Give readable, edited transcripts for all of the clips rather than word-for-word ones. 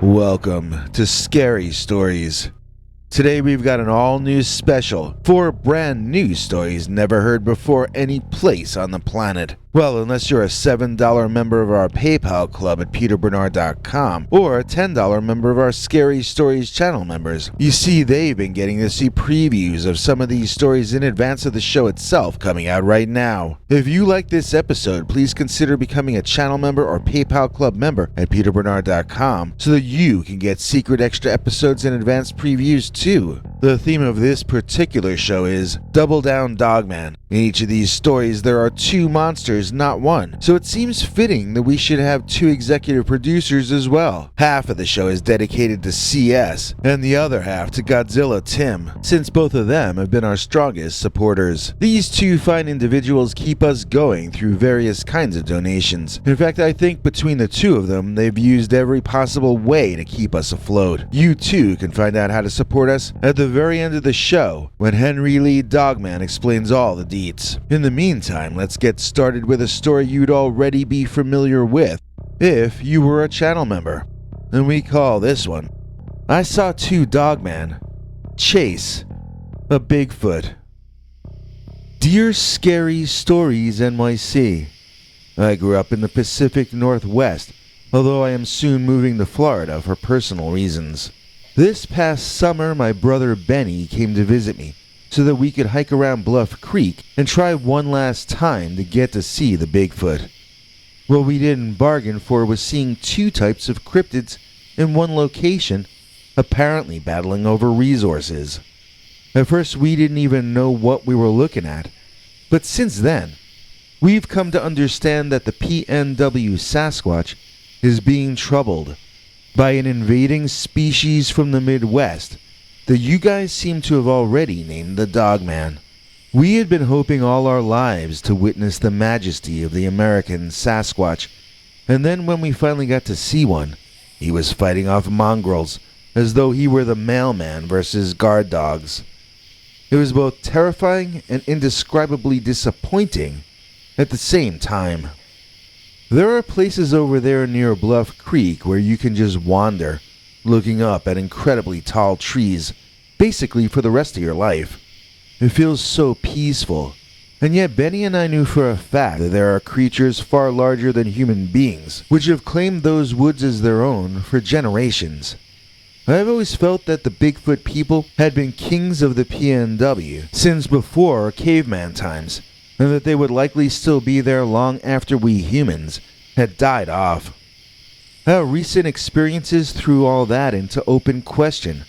Welcome to Scary Stories. Today we've got an all-new special, 4 brand new stories never heard before any place on the planet. Well, unless you're a $7 member of our PayPal club at peterbernard.com or a $10 member of our Scary Stories channel members. You see, they've been getting to see previews of some of these stories in advance of the show itself coming out right now. If you like this episode, please consider becoming a channel member or PayPal club member at peterbernard.com so that you can get secret extra episodes and advanced previews too. The theme of this particular show is Double Down Dogman. In each of these stories, there are 2 monsters, not 1, so it seems fitting that we should have 2 executive producers as well. Half of the show is dedicated to CS, and the other half to Godzilla Tim, since both of them have been our strongest supporters. These 2 fine individuals keep us going through various kinds of donations. In fact, I think between the 2 of them, they've used every possible way to keep us afloat. You too can find out how to support us at the very end of the show, when Henry Lee Dogman explains all the deets. In the meantime, let's get started with a story you'd already be familiar with if you were a channel member. And we call this one, I Saw 2 Dogman Chase a Bigfoot. Dear Scary Stories NYC, I grew up in the Pacific Northwest, although I am soon moving to Florida for personal reasons. This past summer, my brother Benny came to visit me so that we could hike around Bluff Creek and try one last time to get to see the Bigfoot. What we didn't bargain for was seeing 2 types of cryptids in one location, apparently battling over resources. At first, we didn't even know what we were looking at, but since then, we've come to understand that the PNW Sasquatch is being troubled by an invading species from the Midwest that you guys seem to have already named the Dogman. We had been hoping all our lives to witness the majesty of the American Sasquatch, and then when we finally got to see one, he was fighting off mongrels as though he were the mailman versus guard dogs. It was both terrifying and indescribably disappointing at the same time. There are places over there near Bluff Creek where you can just wander, looking up at incredibly tall trees, basically for the rest of your life. It feels so peaceful, and yet Benny and I knew for a fact that there are creatures far larger than human beings, which have claimed those woods as their own for generations. I've always felt that the Bigfoot people had been kings of the PNW since before caveman times, and that they would likely still be there long after we humans had died off. Our recent experiences threw all that into open question.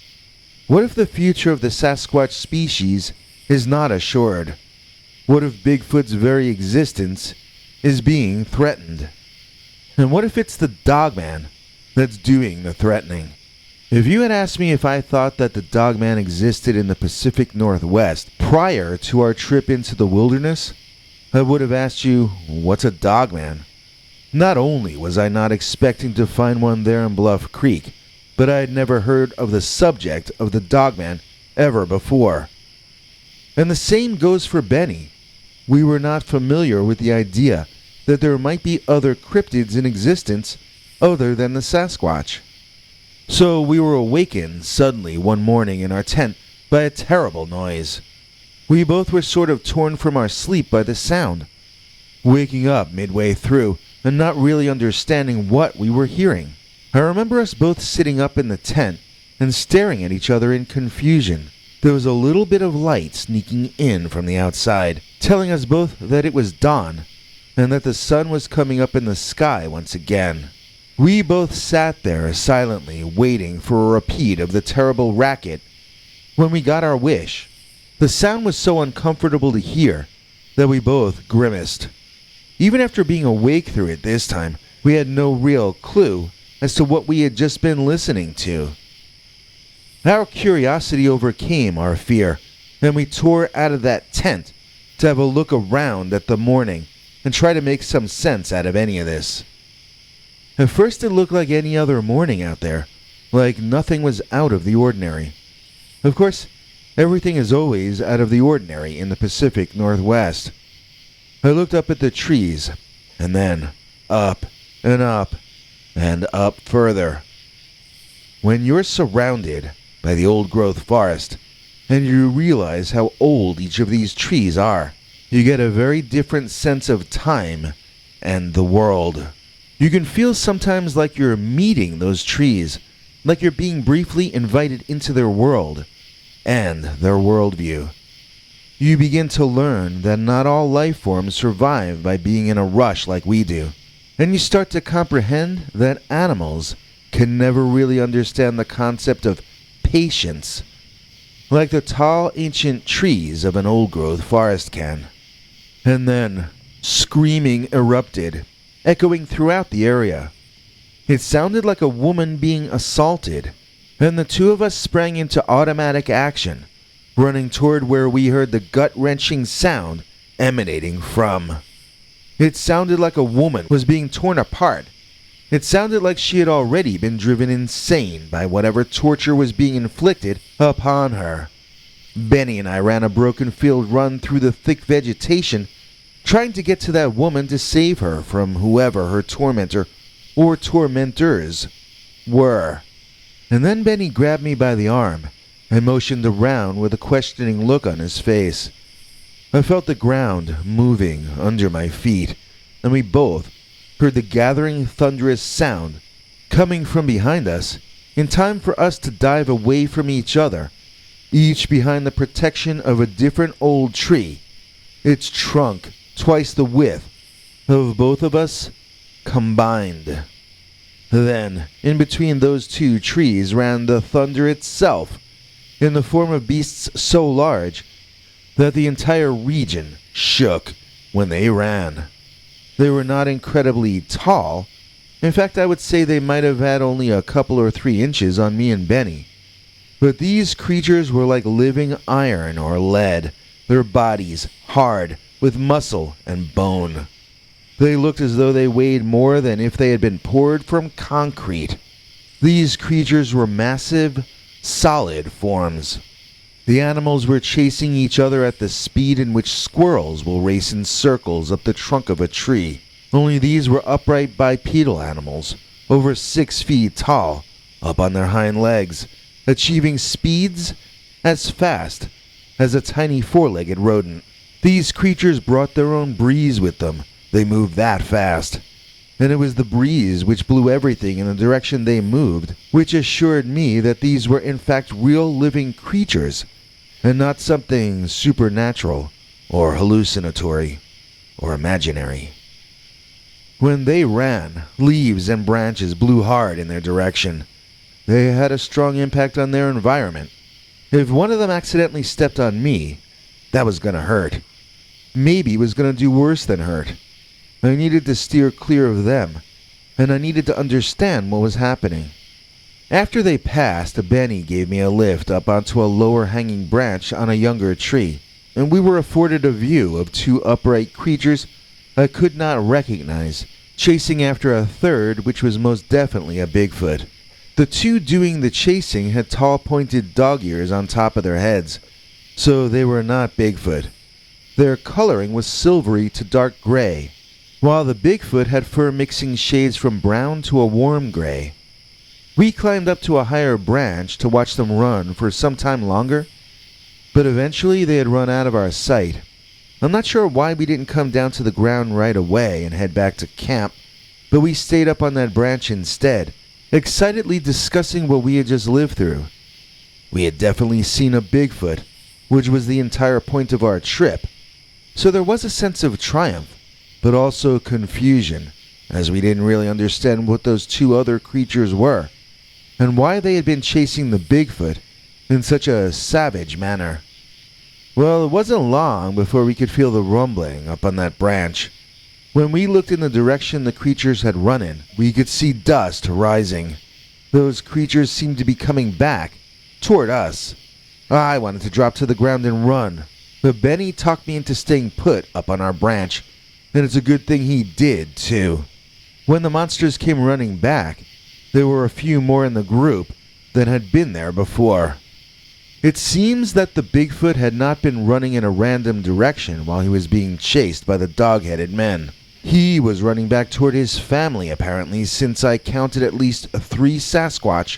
What if the future of the Sasquatch species is not assured? What if Bigfoot's very existence is being threatened? And what if it's the Dogman that's doing the threatening? If you had asked me if I thought that the Dogman existed in the Pacific Northwest prior to our trip into the wilderness, I would have asked you, what's a Dogman? Not only was I not expecting to find one there in Bluff Creek, but I had never heard of the subject of the Dogman ever before. And the same goes for Benny. We were not familiar with the idea that there might be other cryptids in existence other than the Sasquatch. So we were awakened suddenly one morning in our tent by a terrible noise. We both were sort of torn from our sleep by the sound, waking up midway through and not really understanding what we were hearing. I remember us both sitting up in the tent and staring at each other in confusion. There was a little bit of light sneaking in from the outside, telling us both that it was dawn and that the sun was coming up in the sky once again. We both sat there silently waiting for a repeat of the terrible racket. When we got our wish, the sound was so uncomfortable to hear that we both grimaced. Even after being awake through it this time, we had no real clue as to what we had just been listening to. Our curiosity overcame our fear, and we tore out of that tent to have a look around at the morning and try to make some sense out of any of this. At first it looked like any other morning out there, like nothing was out of the ordinary. Of course, everything is always out of the ordinary in the Pacific Northwest. I looked up at the trees, and then up and up and up further. When you're surrounded by the old-growth forest, and you realize how old each of these trees are, you get a very different sense of time and the world. You can feel sometimes like you're meeting those trees, like you're being briefly invited into their world and their worldview. You begin to learn that not all life forms survive by being in a rush like we do, and you start to comprehend that animals can never really understand the concept of patience like the tall ancient trees of an old-growth forest can. And then, screaming erupted, echoing throughout the area. It sounded like a woman being assaulted, and the two of us sprang into automatic action, running toward where we heard the gut-wrenching sound emanating from. It sounded like a woman was being torn apart. It sounded like she had already been driven insane by whatever torture was being inflicted upon her. Benny and I ran a broken field run through the thick vegetation, trying to get to that woman to save her from whoever her tormentor or tormentors were. And then Benny grabbed me by the arm and motioned around with a questioning look on his face. I felt the ground moving under my feet, and we both heard the gathering thunderous sound coming from behind us in time for us to dive away from each other, each behind the protection of a different old tree, its trunk twice the width of both of us combined. Then, in between those two trees ran the thunder itself, in the form of beasts so large that the entire region shook when they ran. They were not incredibly tall. In fact, I would say they might have had only a couple or 3 inches on me and Benny. But these creatures were like living iron or lead, their bodies hard with muscle and bone. They looked as though they weighed more than if they had been poured from concrete. These creatures were massive, solid forms. The animals were chasing each other at the speed in which squirrels will race in circles up the trunk of a tree. Only these were upright bipedal animals, over 6 feet tall, up on their hind legs, achieving speeds as fast as a tiny 4-legged rodent. These creatures brought their own breeze with them. They moved that fast. And it was the breeze which blew everything in the direction they moved, which assured me that these were in fact real living creatures, and not something supernatural, or hallucinatory, or imaginary. When they ran, leaves and branches blew hard in their direction. They had a strong impact on their environment. If one of them accidentally stepped on me, that was gonna hurt. Maybe it was gonna do worse than hurt. I needed to steer clear of them, and I needed to understand what was happening. After they passed, Benny gave me a lift up onto a lower hanging branch on a younger tree, and we were afforded a view of 2 upright creatures I could not recognize, chasing after a third which was most definitely a Bigfoot. The 2 doing the chasing had tall pointed dog ears on top of their heads, so they were not Bigfoot. Their coloring was silvery to dark gray, while the Bigfoot had fur mixing shades from brown to a warm gray. We climbed up to a higher branch to watch them run for some time longer, but eventually they had run out of our sight. I'm not sure why we didn't come down to the ground right away and head back to camp, but we stayed up on that branch instead, excitedly discussing what we had just lived through. We had definitely seen a Bigfoot, which was the entire point of our trip, so there was a sense of triumph, but also confusion, as we didn't really understand what those 2 other creatures were, and why they had been chasing the Bigfoot in such a savage manner. Well, it wasn't long before we could feel the rumbling up on that branch. When we looked in the direction the creatures had run in, we could see dust rising. Those creatures seemed to be coming back, toward us. I wanted to drop to the ground and run, but Benny talked me into staying put up on our branch, and it's a good thing he did, too. When the monsters came running back, there were a few more in the group than had been there before. It seems that the Bigfoot had not been running in a random direction while he was being chased by the dog-headed men. He was running back toward his family, apparently, since I counted at least 3 Sasquatch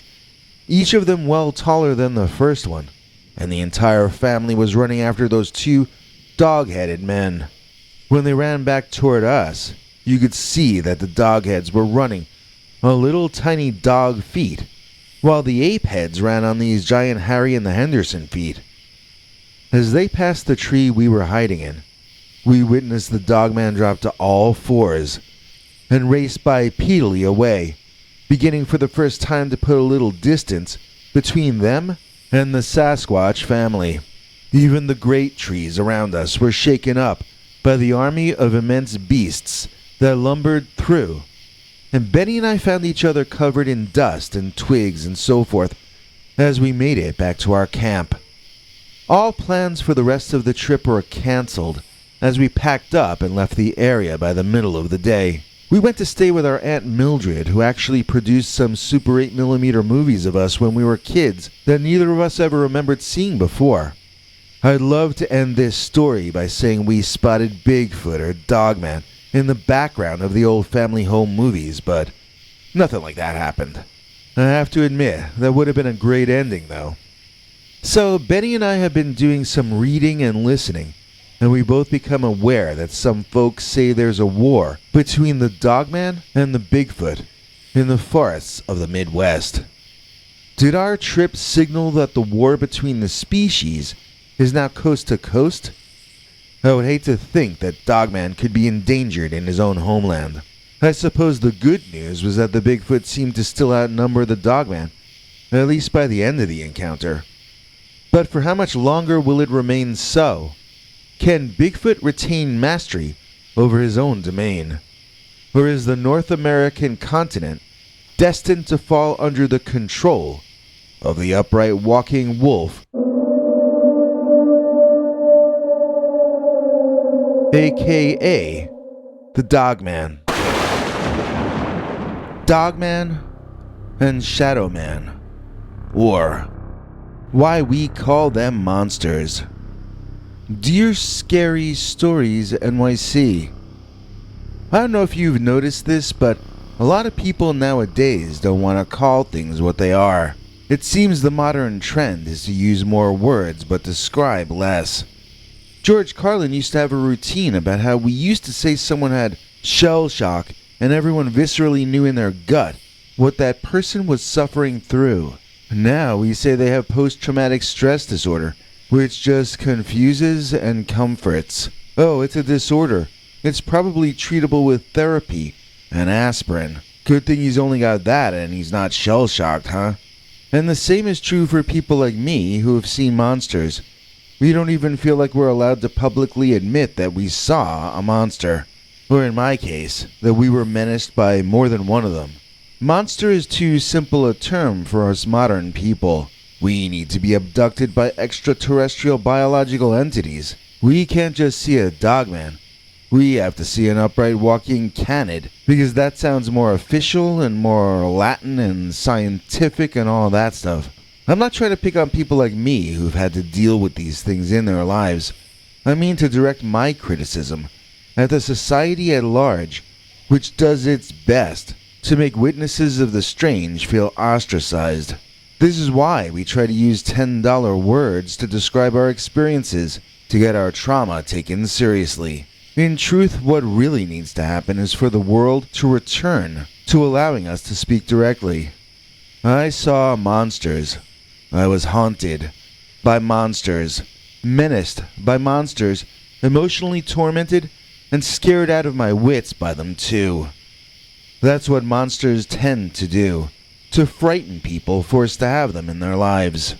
each of them well taller than the first one, and the entire family was running after those two dog-headed men. When they ran back toward us, you could see that the dog-heads were running on little tiny dog feet, while the ape-heads ran on these giant Harry and the Henderson feet. As they passed the tree we were hiding in, we witnessed the dogman drop to all fours and race bipedally away, beginning for the first time to put a little distance between them and the Sasquatch family. Even the great trees around us were shaken up by the army of immense beasts that lumbered through, and Benny and I found each other covered in dust and twigs and so forth as we made it back to our camp. All plans for the rest of the trip were cancelled as we packed up and left the area by the middle of the day. We went to stay with our Aunt Mildred, who actually produced some Super 8mm movies of us when we were kids that neither of us ever remembered seeing before. I'd love to end this story by saying we spotted Bigfoot or Dogman in the background of the old family home movies, but nothing like that happened. I have to admit, that would have been a great ending though. So Benny and I have been doing some reading and listening, and we both become aware that some folks say there's a war between the Dogman and the Bigfoot in the forests of the Midwest. Did our trip signal that the war between the species is now coast to coast? I would hate to think that Dogman could be endangered in his own homeland. I suppose the good news was that the Bigfoot seemed to still outnumber the Dogman, at least by the end of the encounter. But for how much longer will it remain so? Can Bigfoot retain mastery over his own domain? Or is the North American continent destined to fall under the control of the upright walking wolf, aka the Dogman? Dogman and Shadowman, or why we call them monsters. Dear Scary Stories NYC, I don't know if you've noticed this, but a lot of people nowadays don't want to call things what they are. It seems the modern trend is to use more words but describe less. George Carlin used to have a routine about how we used to say someone had shell shock and everyone viscerally knew in their gut what that person was suffering through. Now we say they have post-traumatic stress disorder, which just confuses and comforts. Oh, it's a disorder. It's probably treatable with therapy and aspirin. Good thing he's only got that and he's not shell-shocked, huh? And the same is true for people like me who have seen monsters. We don't even feel like we're allowed to publicly admit that we saw a monster. Or in my case, that we were menaced by more than one of them. Monster is too simple a term for us modern people. We need to be abducted by extraterrestrial biological entities. We can't just see a Dogman. We have to see an upright walking canid, because that sounds more official and more Latin and scientific and all that stuff. I'm not trying to pick on people like me who've had to deal with these things in their lives. I mean to direct my criticism at the society at large, which does its best to make witnesses of the strange feel ostracized. This is why we try to use $10 words to describe our experiences, to get our trauma taken seriously. In truth, what really needs to happen is for the world to return to allowing us to speak directly. I saw monsters. I was haunted by monsters, menaced by monsters, emotionally tormented, and scared out of my wits by them too. That's what monsters tend to do, to frighten people forced to have them in their lives.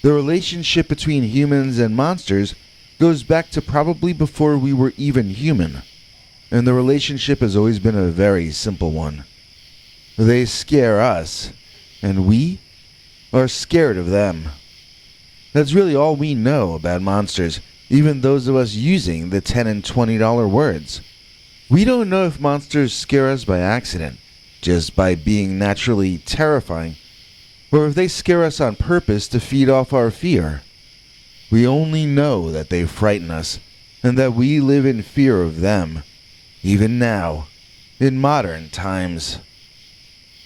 The relationship between humans and monsters goes back to probably before we were even human, and the relationship has always been a very simple one. They scare us, and we are scared of them. That's really all we know about monsters, even those of us using the $10 and $20 words. We don't know if monsters scare us by accident, just by being naturally terrifying, or if they scare us on purpose to feed off our fear. We only know that they frighten us, and that we live in fear of them, even now, in modern times.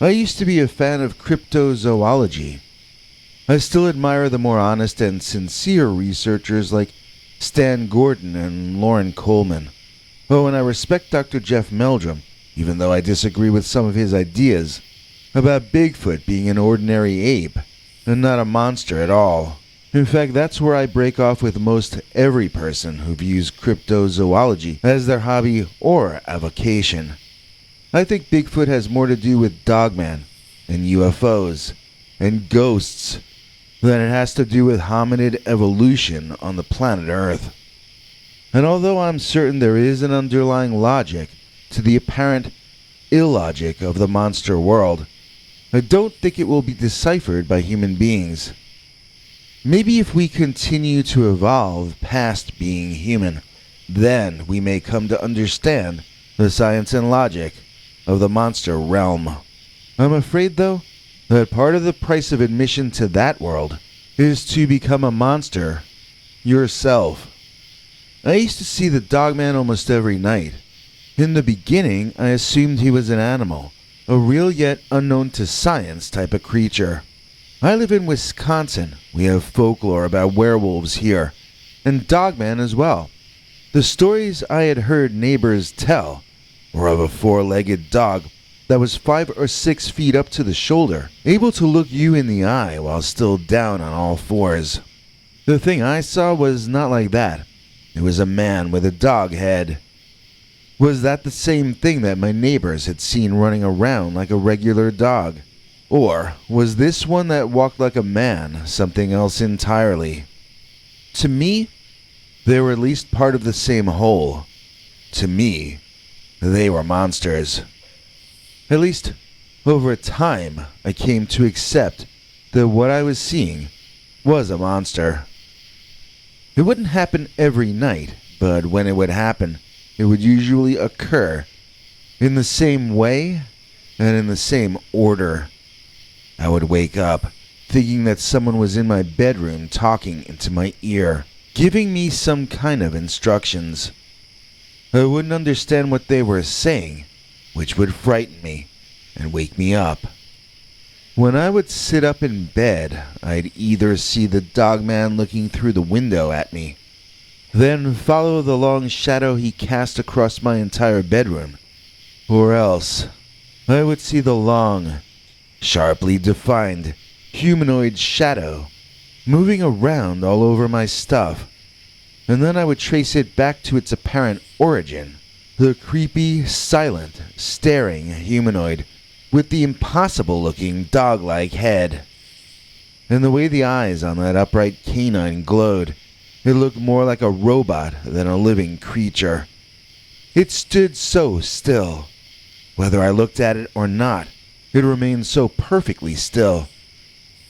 I used to be a fan of cryptozoology. I still admire the more honest and sincere researchers like Stan Gordon and Lauren Coleman. Oh, and I respect Dr. Jeff Meldrum, even though I disagree with some of his ideas about Bigfoot being an ordinary ape and not a monster at all. In fact, that's where I break off with most every person who views cryptozoology as their hobby or avocation. I think Bigfoot has more to do with Dogman and UFOs and ghosts than it has to do with hominid evolution on the planet Earth. And although I'm certain there is an underlying logic to the apparent illogic of the monster world, I don't think it will be deciphered by human beings. Maybe if we continue to evolve past being human, then we may come to understand the science and logic of the monster realm. I'm afraid, though, that part of the price of admission to that world is to become a monster yourself. I used to see the Dogman almost every night. In the beginning, I assumed he was an animal, a real yet unknown to science type of creature. I live in Wisconsin. We have folklore about werewolves here, and Dogman as well. The stories I had heard neighbors tell were of a four-legged dog that was 5 or 6 feet up to the shoulder, able to look you in the eye while still down on all fours. The thing I saw was not like that. It was a man with a dog head. Was that the same thing that my neighbors had seen running around like a regular dog? Or was this one that walked like a man something else entirely? To me, they were at least part of the same whole. To me, they were monsters. At least, over time, I came to accept that what I was seeing was a monster. It wouldn't happen every night, but when it would happen, it would usually occur in the same way and in the same order. I would wake up thinking that someone was in my bedroom talking into my ear, giving me some kind of instructions. I wouldn't understand what they were saying, which would frighten me and wake me up. When I would sit up in bed, I'd either see the Dogman looking through the window at me, then follow the long shadow he cast across my entire bedroom, or else I would see the long, sharply defined humanoid shadow moving around all over my stuff, and then I would trace it back to its apparent origin, the creepy, silent, staring humanoid with the impossible-looking dog-like head. And the way the eyes on that upright canine glowed, it looked more like a robot than a living creature. It stood so still. Whether I looked at it or not, it remained so perfectly still.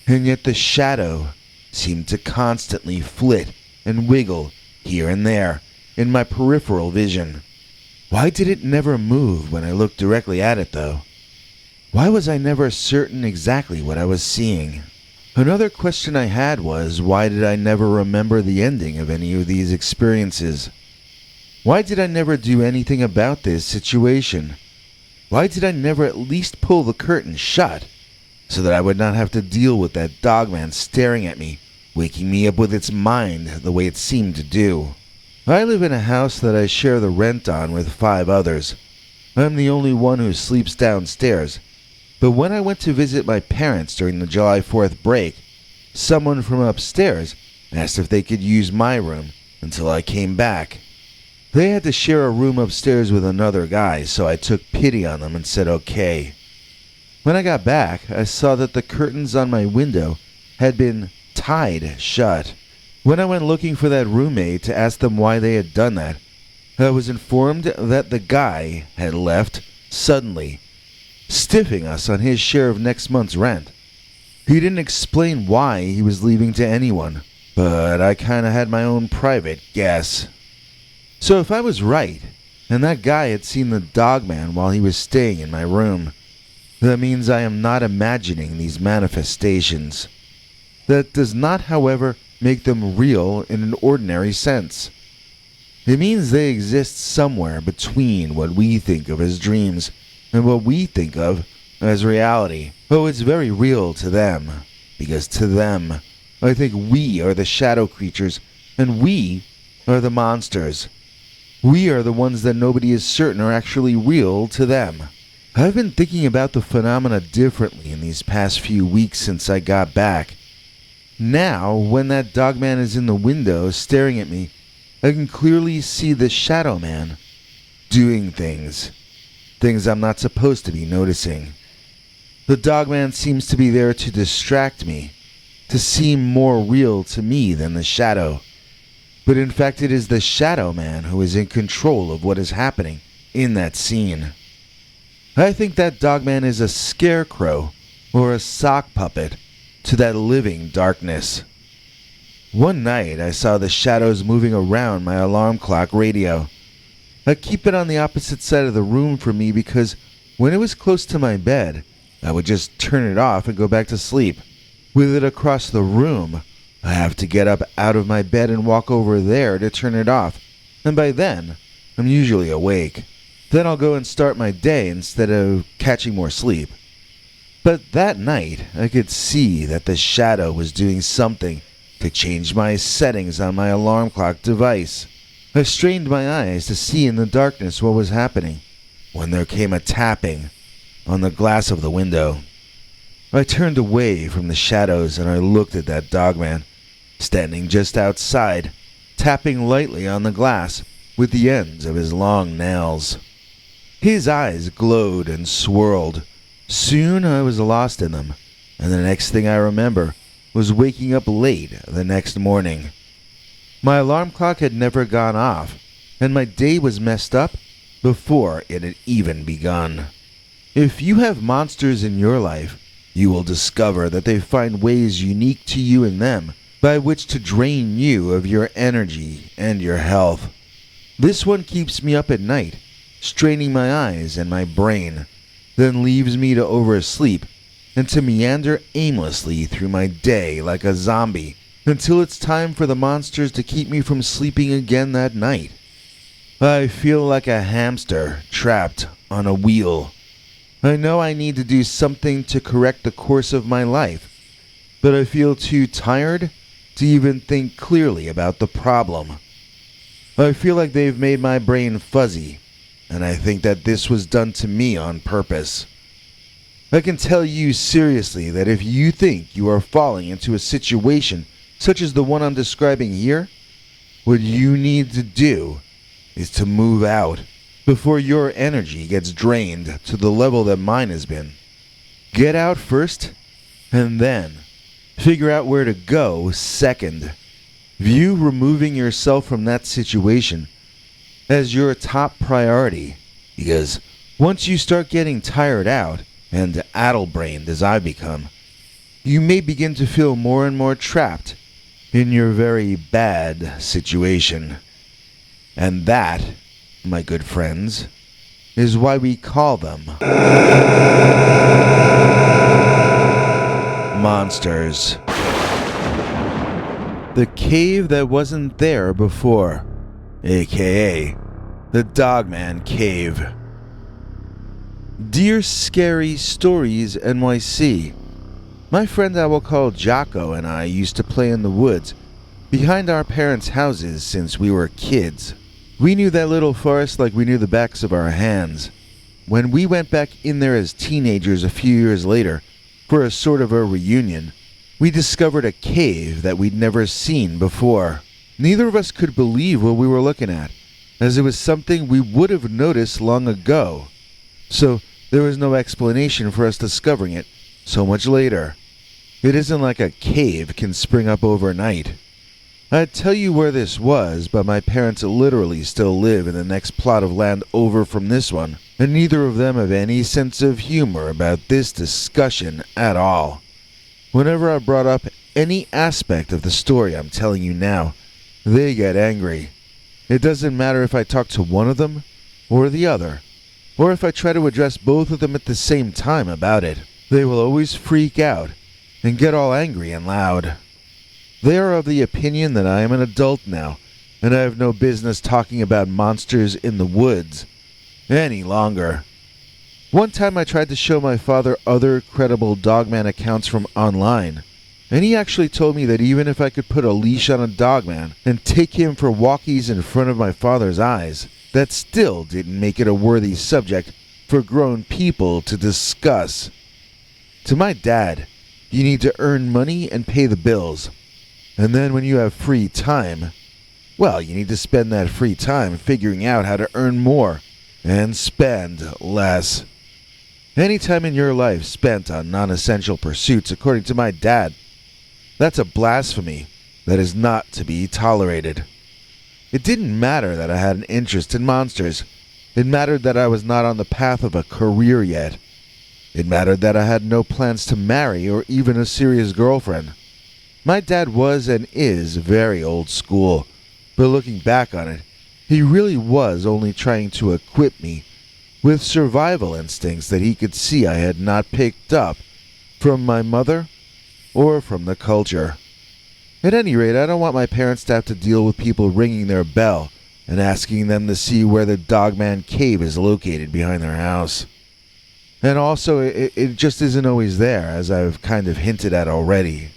And yet the shadow seemed to constantly flit and wiggle here and there in my peripheral vision. Why did it never move when I looked directly at it, though? Why was I never certain exactly what I was seeing? Another question I had was, why did I never remember the ending of any of these experiences? Why did I never do anything about this situation? Why did I never at least pull the curtain shut, so that I would not have to deal with that Dogman staring at me, waking me up with its mind the way it seemed to do? I live in a house that I share the rent on with 5 others. I'm the only one who sleeps downstairs. But when I went to visit my parents during the July 4th break, someone from upstairs asked if they could use my room until I came back. They had to share a room upstairs with another guy, so I took pity on them and said okay. When I got back, I saw that the curtains on my window had been tied shut. When I went looking for that roommate to ask them why they had done that, I was informed that the guy had left suddenly, stiffing us on his share of next month's rent. He didn't explain why he was leaving to anyone, but I kinda had my own private guess. So if I was right, and that guy had seen the Dogman while he was staying in my room, that means I am not imagining these manifestations. That does not, however, make them real in an ordinary sense. It means they exist somewhere between what we think of as dreams and what we think of as reality. Oh, it's very real to them, because to them, I think we are the shadow creatures, and we are the monsters. We are the ones that nobody is certain are actually real to them. I've been thinking about the phenomena differently in these past few weeks since I got back. Now, when that dogman is in the window staring at me, I can clearly see the shadow man doing things I'm not supposed to be noticing. The dogman seems to be there to distract me, to seem more real to me than the shadow. But in fact, it is the shadow man who is in control of what is happening in that scene. I think that dogman is a scarecrow or a sock puppet to that living darkness. One night I saw the shadows moving around my alarm clock radio. I keep it on the opposite side of the room from me because when it was close to my bed, I would just turn it off and go back to sleep. With it across the room, I have to get up out of my bed and walk over there to turn it off, and by then, I'm usually awake. Then I'll go and start my day instead of catching more sleep. But that night, I could see that the shadow was doing something to change my settings on my alarm clock device. I strained my eyes to see in the darkness what was happening, when there came a tapping on the glass of the window. I turned away from the shadows and I looked at that dogman, standing just outside, tapping lightly on the glass with the ends of his long nails. His eyes glowed and swirled. Soon I was lost in them, and the next thing I remember was waking up late the next morning. My alarm clock had never gone off, and my day was messed up before it had even begun. If you have monsters in your life, you will discover that they find ways unique to you and them by which to drain you of your energy and your health. This one keeps me up at night, straining my eyes and my brain, then leaves me to oversleep and to meander aimlessly through my day like a zombie until it's time for the monsters to keep me from sleeping again that night. I feel like a hamster trapped on a wheel. I know I need to do something to correct the course of my life, but I feel too tired to even think clearly about the problem. I feel like they've made my brain fuzzy, and I think that this was done to me on purpose. I can tell you seriously that if you think you are falling into a situation such as the one I'm describing here, what you need to do is to move out before your energy gets drained to the level that mine has been. Get out first, and then figure out where to go second. View removing yourself from that situation as your top priority, because once you start getting tired out and addle-brained as I've become, you may begin to feel more and more trapped in your very bad situation. And that, my good friends, is why we call them monsters. The cave that wasn't there before, aka the Dogman Cave. Dear Scary Stories NYC, my friend I will call Jocko and I used to play in the woods behind our parents' houses since we were kids. We knew that little forest like we knew the backs of our hands. When we went back in there as teenagers a few years later for a sort of a reunion, we discovered a cave that we'd never seen before. Neither of us could believe what we were looking at, as it was something we would have noticed long ago. So there was no explanation for us discovering it so much later. It isn't like a cave can spring up overnight. I'd tell you where this was, but my parents literally still live in the next plot of land over from this one, and neither of them have any sense of humor about this discussion at all. Whenever I brought up any aspect of the story I'm telling you now, they get angry. It doesn't matter if I talk to one of them or the other, or if I try to address both of them at the same time about it. They will always freak out and get all angry and loud. They are of the opinion that I am an adult now, and I have no business talking about monsters in the woods any longer. One time I tried to show my father other credible Dogman accounts from online, and he actually told me that even if I could put a leash on a Dogman and take him for walkies in front of my father's eyes, that still didn't make it a worthy subject for grown people to discuss. To my dad, you need to earn money and pay the bills. And then when you have free time, well, you need to spend that free time figuring out how to earn more and spend less. Any time in your life spent on non-essential pursuits, according to my dad, that's a blasphemy that is not to be tolerated. It didn't matter that I had an interest in monsters. It mattered that I was not on the path of a career yet. It mattered that I had no plans to marry or even a serious girlfriend. My dad was and is very old school, but looking back on it, he really was only trying to equip me with survival instincts that he could see I had not picked up from my mother or from the culture. At any rate, I don't want my parents to have to deal with people ringing their bell and asking them to see where the Dogman cave is located behind their house. And also, it just isn't always there, as I've kind of hinted at already.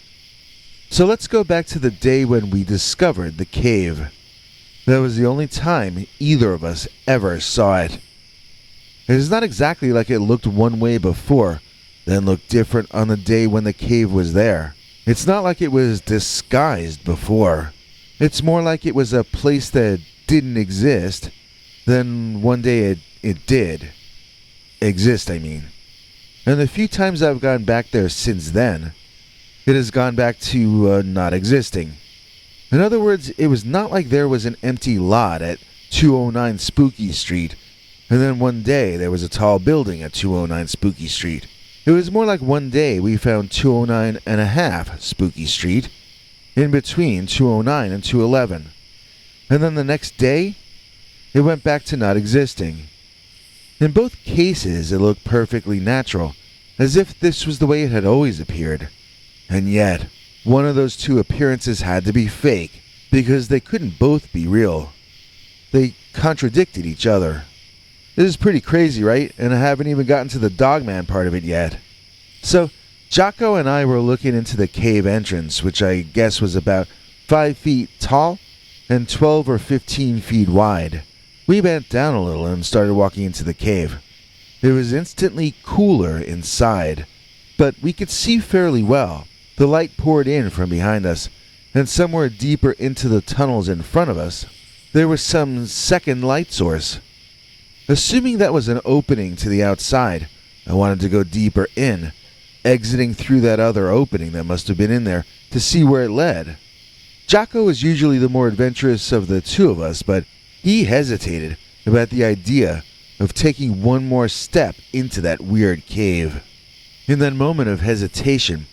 So let's go back to the day when we discovered the cave. That was the only time either of us ever saw it. It is not exactly like it looked one way before, then looked different on the day when the cave was there. It's not like it was disguised before. It's more like it was a place that didn't exist, then one day it did. Exist, I mean. And the few times I've gone back there since then, it has gone back to not existing. In other words, it was not like there was an empty lot at 209 Spooky Street, and then one day there was a tall building at 209 Spooky Street. It was more like one day we found 209 and a half Spooky Street, in between 209 and 211. And then the next day, it went back to not existing. In both cases, it looked perfectly natural, as if this was the way it had always appeared. And yet, one of those two appearances had to be fake, because they couldn't both be real. They contradicted each other. This is pretty crazy, right? And I haven't even gotten to the Dogman part of it yet. So, Jocko and I were looking into the cave entrance, which I guess was about 5 feet tall and 12 or 15 feet wide. We bent down a little and started walking into the cave. It was instantly cooler inside, but we could see fairly well. The light poured in from behind us, and somewhere deeper into the tunnels in front of us, there was some second light source. Assuming that was an opening to the outside, I wanted to go deeper in, exiting through that other opening that must have been in there to see where it led. Jocko was usually the more adventurous of the two of us, but he hesitated about the idea of taking one more step into that weird cave. In that moment of hesitation,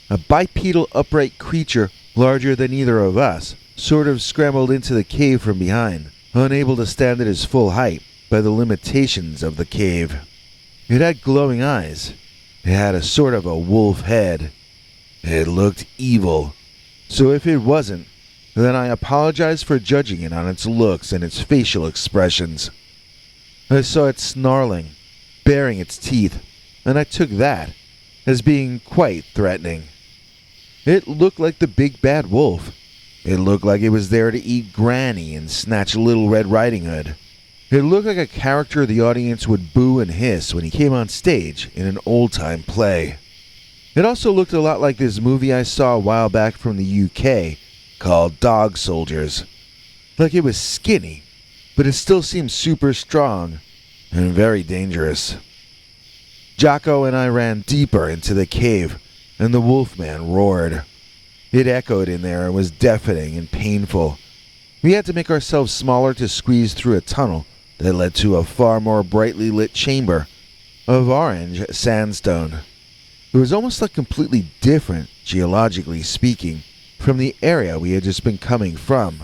a bipedal upright creature larger than either of us sort of scrambled into the cave from behind, unable to stand at his full height by the limitations of the cave. It had glowing eyes. It had a sort of a wolf head. It looked evil. So if it wasn't, then I apologize for judging it on its looks and its facial expressions. I saw it snarling, baring its teeth, and I took that as being quite threatening. It looked like the big bad wolf. It looked like it was there to eat Granny and snatch Little Red Riding Hood. It looked like a character the audience would boo and hiss when he came on stage in an old-time play. It also looked a lot like this movie I saw a while back from the UK called Dog Soldiers. Like it was skinny, but it still seemed super strong and very dangerous. Jocko and I ran deeper into the cave, and the Wolfman roared. It echoed in there and was deafening and painful. We had to make ourselves smaller to squeeze through a tunnel that led to a far more brightly lit chamber of orange sandstone. It was almost like completely different, geologically speaking, from the area we had just been coming from.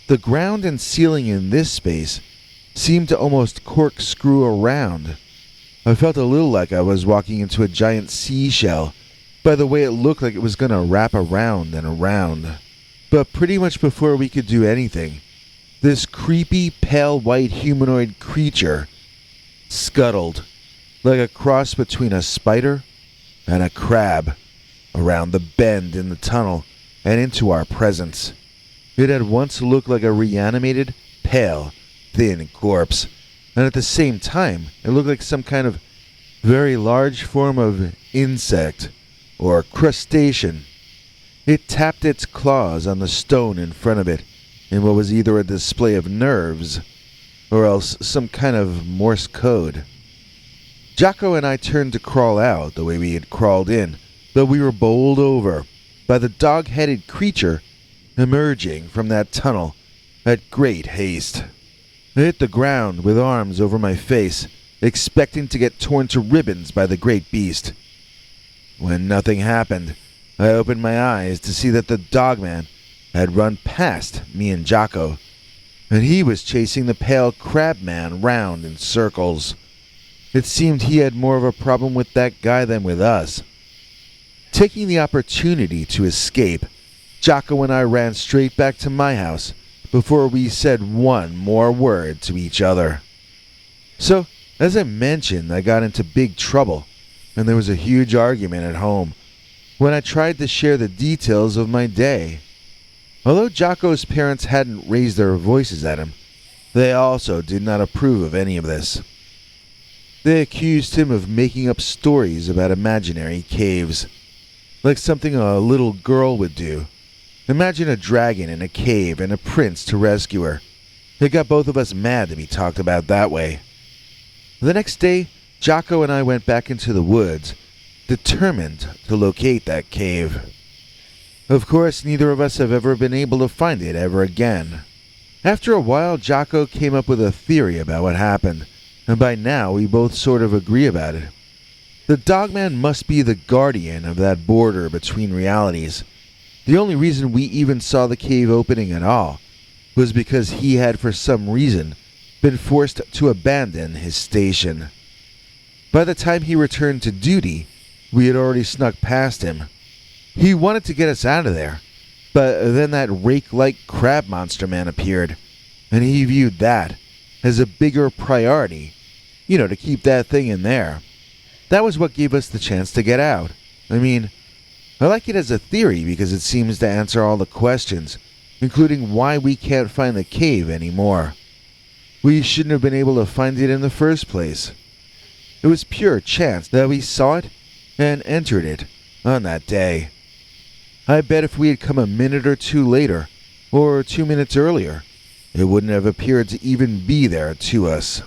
The ground and ceiling in this space seemed to almost corkscrew around. I felt a little like I was walking into a giant seashell by the way it looked like it was going to wrap around and around. But pretty much before we could do anything, this creepy, pale white humanoid creature scuttled like a cross between a spider and a crab, around the bend in the tunnel and into our presence. It had once looked like a reanimated, pale, thin corpse, and at the same time, it looked like some kind of very large form of insect or crustacean. It tapped its claws on the stone in front of it in what was either a display of nerves or else some kind of Morse code. Jocko and I turned to crawl out the way we had crawled in, but we were bowled over by the dog-headed creature emerging from that tunnel at great haste. I hit the ground with arms over my face, expecting to get torn to ribbons by the great beast. When nothing happened, I opened my eyes to see that the dogman had run past me and Jocko, and he was chasing the pale crabman round in circles. It seemed he had more of a problem with that guy than with us. Taking the opportunity to escape, Jocko and I ran straight back to my house before we said one more word to each other. So, as I mentioned, I got into big trouble, and there was a huge argument at home when I tried to share the details of my day. Although Jocko's parents hadn't raised their voices at him, they also did not approve of any of this. They accused him of making up stories about imaginary caves, like something a little girl would do. Imagine a dragon in a cave and a prince to rescue her. It got both of us mad to be talked about that way. The next day, Jocko and I went back into the woods, determined to locate that cave. Of course, neither of us have ever been able to find it ever again. After a while, Jocko came up with a theory about what happened, and by now we both sort of agree about it. The dogman must be the guardian of that border between realities. The only reason we even saw the cave opening at all was because he had for some reason been forced to abandon his station. By the time he returned to duty, we had already snuck past him. He wanted to get us out of there, but then that rake-like crab monster man appeared, and he viewed that as a bigger priority, to keep that thing in there. That was what gave us the chance to get out. I mean, I like it as a theory because it seems to answer all the questions, including why we can't find the cave anymore. We shouldn't have been able to find it in the first place. It was pure chance that we saw it and entered it on that day. I bet if we had come a minute or two later, or 2 minutes earlier, it wouldn't have appeared to even be there to us.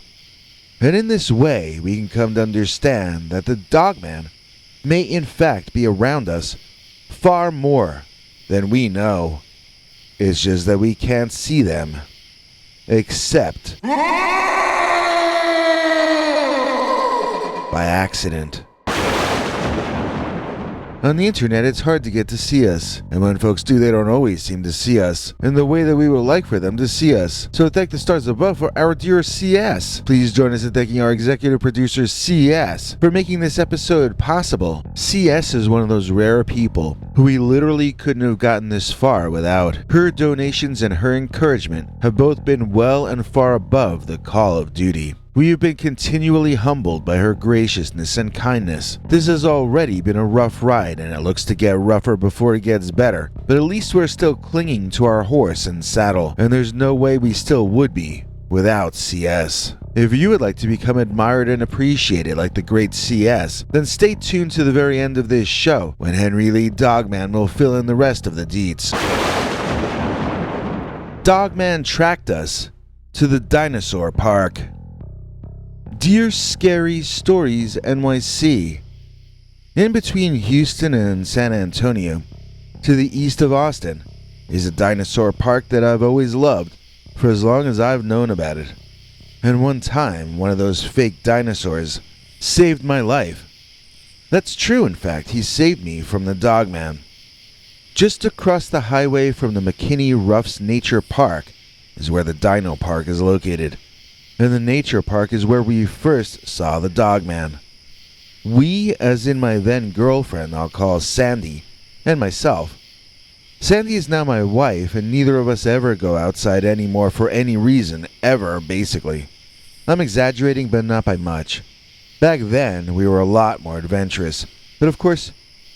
And in this way, we can come to understand that the dogman may in fact be around us far more than we know. It's just that we can't see them. Except by accident. On the internet, it's hard to get to see us, and when folks do, they don't always seem to see us in the way that we would like for them to see us. So thank the stars above for our dear CS. Please join us in thanking our executive producer CS for making this episode possible. CS is one of those rare people who we literally couldn't have gotten this far without. Her donations and her encouragement have both been well and far above the call of duty. We have been continually humbled by her graciousness and kindness. This has already been a rough ride, and it looks to get rougher before it gets better, but at least we're still clinging to our horse and saddle, and there's no way we still would be without CS. If you would like to become admired and appreciated like the great CS, then stay tuned to the very end of this show, when Henry Lee Dogman will fill in the rest of the deets. Dogman tracked us to the dinosaur park. Dear Scary Stories NYC. In between Houston and San Antonio, to the east of Austin, is a dinosaur park that I've always loved for as long as I've known about it. And one time, one of those fake dinosaurs saved my life. That's true, in fact, he saved me from the dogman. Just across the highway from the McKinney Ruffs Nature Park is where the Dino Park is located. And the nature park is where we first saw the dogman. We, as in my then girlfriend I'll call Sandy, and myself. Sandy is now my wife, and neither of us ever go outside anymore for any reason, ever, basically. I'm exaggerating, but not by much. Back then, we were a lot more adventurous, but of course,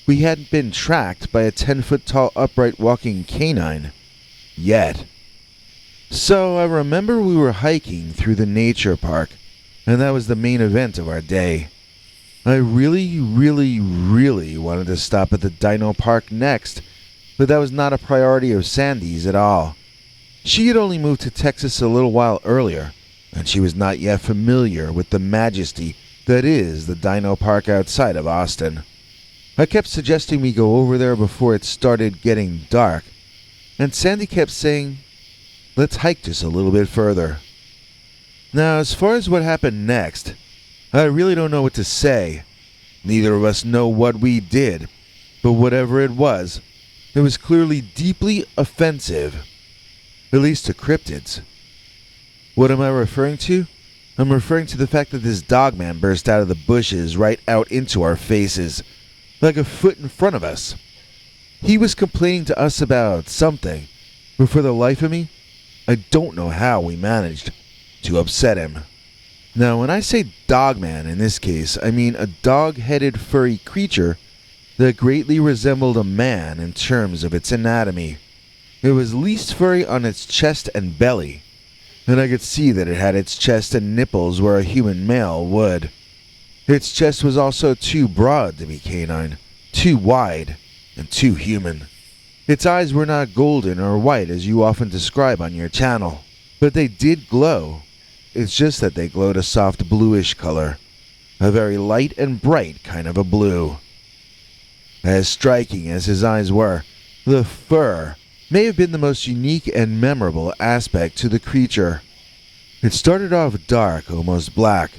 we hadn't been tracked by a 10-foot tall upright walking canine. Yet. So I remember we were hiking through the nature park, and that was the main event of our day. I really wanted to stop at the dino park next, but that was not a priority of Sandy's at all. She had only moved to Texas a little while earlier, and she was not yet familiar with the majesty that is the dino park outside of Austin. I kept suggesting we go over there before it started getting dark, and Sandy kept saying, "Let's hike just a little bit further." Now, as far as what happened next, I really don't know what to say. Neither of us know what we did, but whatever it was clearly deeply offensive, at least to cryptids. What am I referring to? I'm referring to the fact that this dogman burst out of the bushes right out into our faces, like a foot in front of us. He was complaining to us about something, but for the life of me, I don't know how we managed to upset him. Now, when I say dogman in this case, I mean a dog-headed furry creature that greatly resembled a man in terms of its anatomy. It was least furry on its chest and belly, and I could see that it had its chest and nipples where a human male would. Its chest was also too broad to be canine, too wide, and too human. Its eyes were not golden or white as you often describe on your channel, but they did glow. It's just that they glowed a soft bluish color, a very light and bright kind of a blue. As striking as his eyes were, the fur may have been the most unique and memorable aspect to the creature. It started off dark, almost black,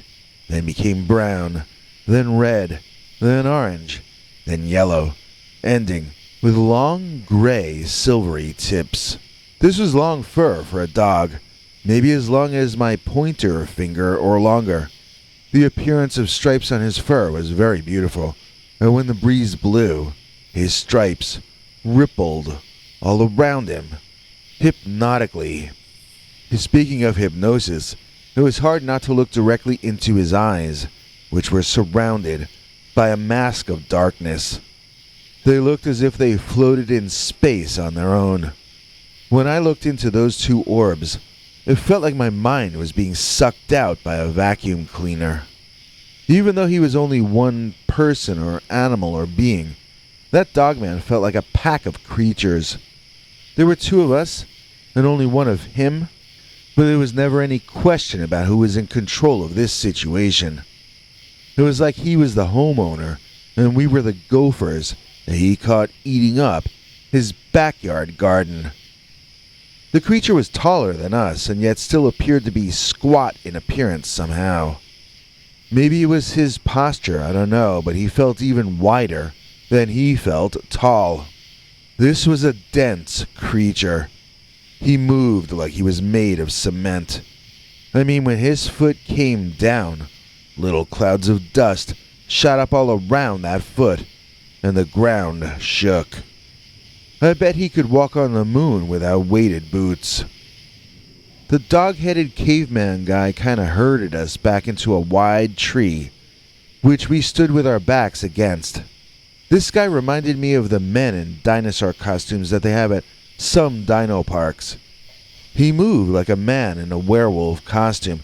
then became brown, then red, then orange, then yellow, ending with long gray silvery tips. This was long fur for a dog, maybe as long as my pointer finger or longer. The appearance of stripes on his fur was very beautiful, and when the breeze blew, his stripes rippled all around him, hypnotically. Speaking of hypnosis, it was hard not to look directly into his eyes, which were surrounded by a mask of darkness. They looked as if they floated in space on their own. When I looked into those two orbs, it felt like my mind was being sucked out by a vacuum cleaner. Even though he was only one person or animal or being, that dogman felt like a pack of creatures. There were two of us, and only one of him, but there was never any question about who was in control of this situation. It was like he was the homeowner, and we were the gophers that he caught eating up his backyard garden. The creature was taller than us, and yet still appeared to be squat in appearance somehow. Maybe it was his posture, I don't know, but he felt even wider than he felt tall. This was a dense creature. He moved like he was made of cement. I mean, when his foot came down, little clouds of dust shot up all around that foot, and the ground shook. I bet he could walk on the moon without weighted boots. The dog-headed caveman guy kinda herded us back into a wide tree, which we stood with our backs against. This guy reminded me of the men in dinosaur costumes that they have at some dino parks. He moved like a man in a werewolf costume,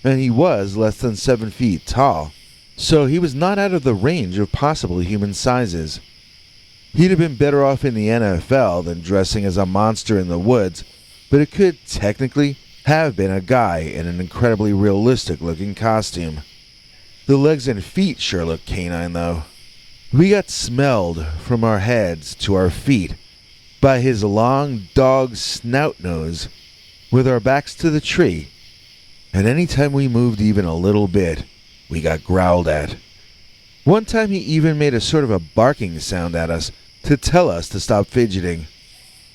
and he was less than 7 feet tall, so he was not out of the range of possible human sizes. He'd have been better off in the NFL than dressing as a monster in the woods, but it could technically have been a guy in an incredibly realistic-looking costume. The legs and feet sure looked canine, though. We got smelled from our heads to our feet by his long dog snout nose, with our backs to the tree, and any time we moved even a little bit, we got growled at. One time he even made a sort of a barking sound at us to tell us to stop fidgeting.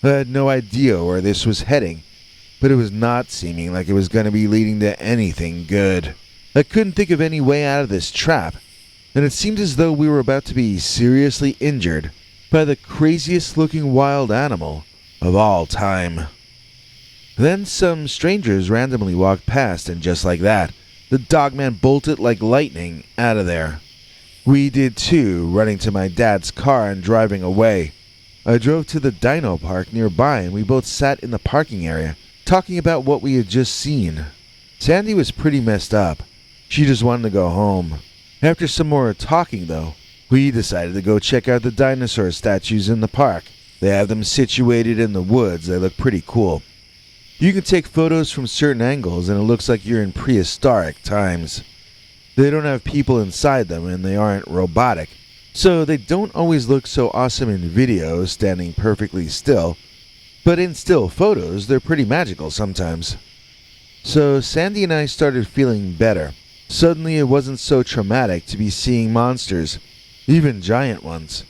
I had no idea where this was heading, but it was not seeming like it was going to be leading to anything good. I couldn't think of any way out of this trap, and it seemed as though we were about to be seriously injured by the craziest looking wild animal of all time. Then some strangers randomly walked past, and just like that, the dogman bolted like lightning out of there. We did too, running to my dad's car and driving away. I drove to the dino park nearby and we both sat in the parking area, talking about what we had just seen. Sandy was pretty messed up. She just wanted to go home. After some more talking though, we decided to go check out the dinosaur statues in the park. They have them situated in the woods. They look pretty cool. You can take photos from certain angles and it looks like you're in prehistoric times. They don't have people inside them and they aren't robotic, so they don't always look so awesome in video standing perfectly still, but in still photos they're pretty magical sometimes. So Sandy and I started feeling better. Suddenly it wasn't so traumatic to be seeing monsters, even giant ones.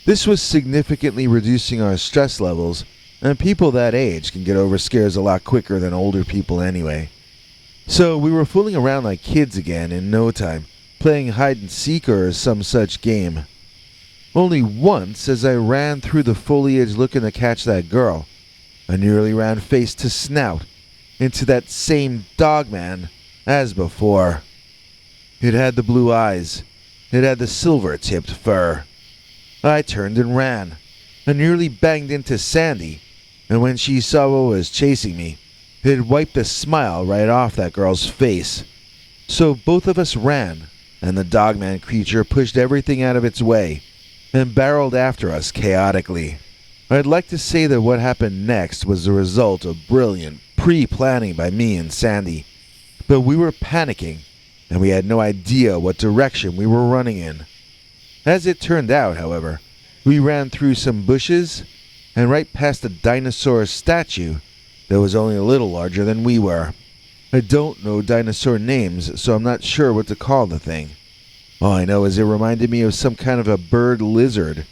This was significantly reducing our stress levels, and people that age can get over scares a lot quicker than older people anyway. So we were fooling around like kids again in no time, playing hide and seek or some such game. Only once, as I ran through the foliage looking to catch that girl, I nearly ran face to snout into that same dogman as before. It had the blue eyes. It had the silver-tipped fur. I turned and ran. I nearly banged into Sandy, and when she saw what was chasing me, it wiped a smile right off that girl's face. So both of us ran, and the dogman creature pushed everything out of its way and barreled after us chaotically. I'd like to say that what happened next was the result of brilliant pre-planning by me and Sandy, but we were panicking, and we had no idea what direction we were running in. As it turned out, however, we ran through some bushes and right past a dinosaur statue that was only a little larger than we were. I don't know dinosaur names, so I'm not sure what to call the thing. All I know is it reminded me of some kind of a bird lizard.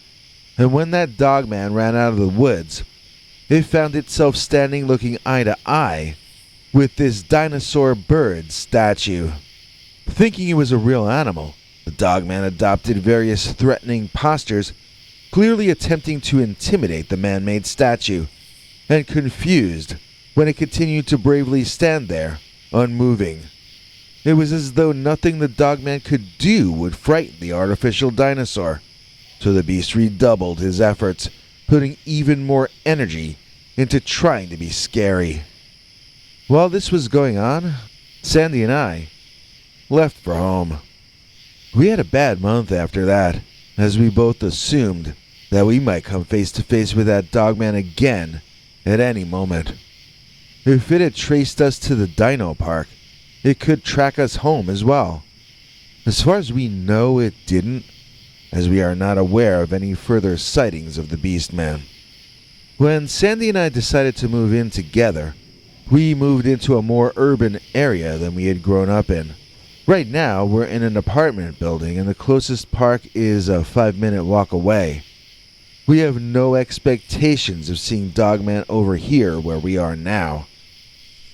And when that dogman ran out of the woods, it found itself standing looking eye to eye with this dinosaur bird statue. Thinking it was a real animal, the dogman adopted various threatening postures, clearly attempting to intimidate the man-made statue, and confused when it continued to bravely stand there, unmoving. It was as though nothing the dogman could do would frighten the artificial dinosaur, so the beast redoubled his efforts, putting even more energy into trying to be scary. While this was going on, Sandy and I left for home. We had a bad month after that, as we both assumed that we might come face to face with that dogman again at any moment. If it had traced us to the dino park, it could track us home as well. As far as we know, it didn't, as we are not aware of any further sightings of the beast man. When Sandy and I decided to move in together, we moved into a more urban area than we had grown up in. Right now, we're in an apartment building and the closest park is a 5-minute walk away. We have no expectations of seeing Dogman over here where we are now.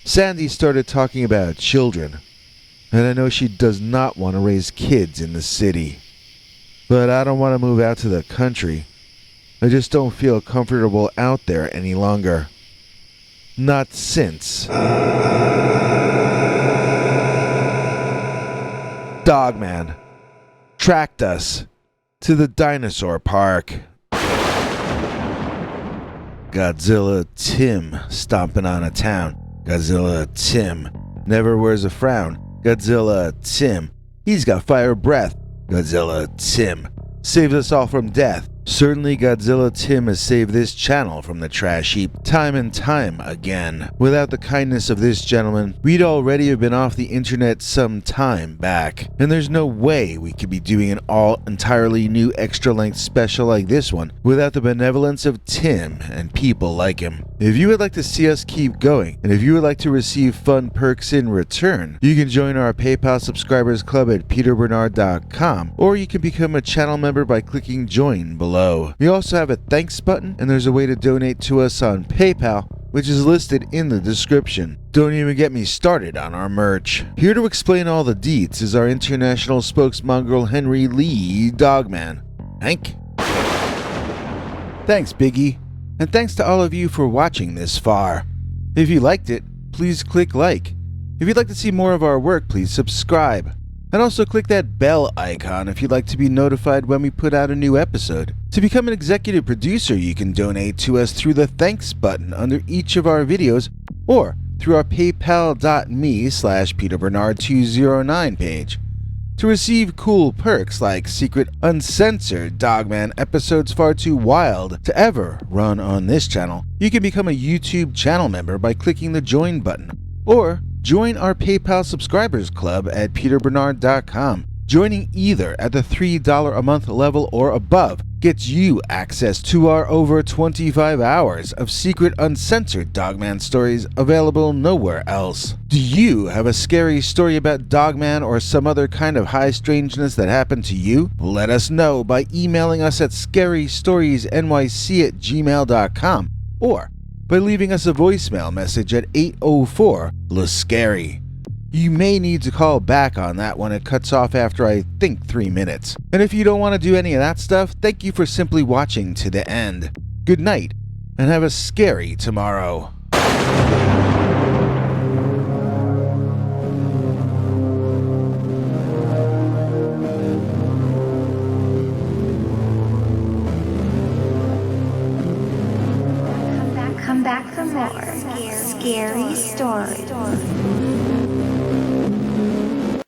Sandy started talking about children, and I know she does not want to raise kids in the city. But I don't want to move out to the country. I just don't feel comfortable out there any longer. Not since Dogman tracked us to the dinosaur park. Godzilla Tim stomping on a town. Godzilla Tim never wears a frown. Godzilla Tim, he's got fire breath. Godzilla Tim saves us all from death. Certainly Godzilla Tim has saved this channel from the trash heap time and time again. Without the kindness of this gentleman, we'd already have been off the internet some time back. And there's no way we could be doing an all entirely new extra length special like this one without the benevolence of Tim and people like him. If you would like to see us keep going, and if you would like to receive fun perks in return, you can join our PayPal subscribers club at peterbernard.com, or you can become a channel member by clicking join below. We also have a thanks button, and there's a way to donate to us on PayPal, which is listed in the description. Don't even get me started on our merch. Here to explain all the deets is our international spokesmongrel Henry Lee Dogman. Hank? Thanks, Biggie. And thanks to all of you for watching this far. If you liked it, please click like. If you'd like to see more of our work, please subscribe. And also click that bell icon if you'd like to be notified when we put out a new episode. To become an executive producer, you can donate to us through the thanks button under each of our videos or through our paypal.me/PeterBernard209 page. To receive cool perks like secret uncensored Dogman episodes far too wild to ever run on this channel, you can become a YouTube channel member by clicking the join button, or join our PayPal subscribers club at peterbernard.com. Joining either at the $3 a month level or above gets you access to our over 25 hours of secret uncensored Dogman stories available nowhere else. Do you have a scary story about Dogman or some other kind of high strangeness that happened to you? Let us know by emailing us at scarystoriesnyc@gmail.com or by leaving us a voicemail message at 804-LA-SCARY. You may need to call back on that one. It cuts off after I think 3 minutes. And if you don't want to do any of that stuff, thank you for simply watching to the end. Good night, and have a scary tomorrow. Come back for more scary stories.